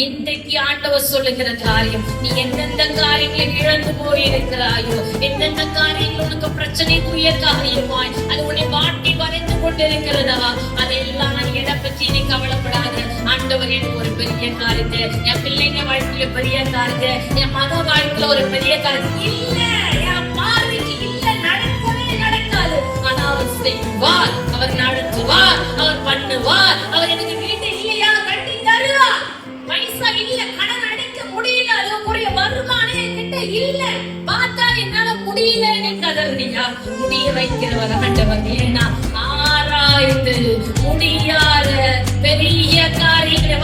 இன்றைக்கு ஆண்டவர் சொல்லுகிற காரியம், நீ எந்தெந்த காரியங்களை இழந்து போயிருக்கிறாயோ, எந்தெந்த காரியங்கள் உனக்கு பிரச்சனைக்குரிய காரியமாய் அது உன்னை வாட்டி வரைந்து கொண்டிருக்கிறதா, அதெல்லாம் எதை பற்றி நீ கவலைப்படாத. ஆண்டவர் எனக்கு ஒரு பெரிய காரியத்தை, என் பிள்ளைங்க வாழ்க்கையில பெரிய காரியத்தை, என் மக வாழ்க்கையில ஒரு பெரிய காரியம் இல்ல, என் பார்வைக்கு இல்ல, நடக்கவே நடக்காது. ஆனா அவர் செய்வார், அவர் நடத்துவார், அவர் பண்ணுவார். அவர் எனக்கு வீட்டு இல்லையா கட்டி தருவார். பைசா இல்ல, கடன் அடைக்க முடியல, அதுக்குரிய வருமானம் என்கிட்ட இல்ல, பார்த்தா என்னால முடியல, நீ கதறியா, முடிய வைக்கிறவர் ஆண்டவர். ஏன்னா ஆராய்ந்து முடியாத பெரிய காரியங்களை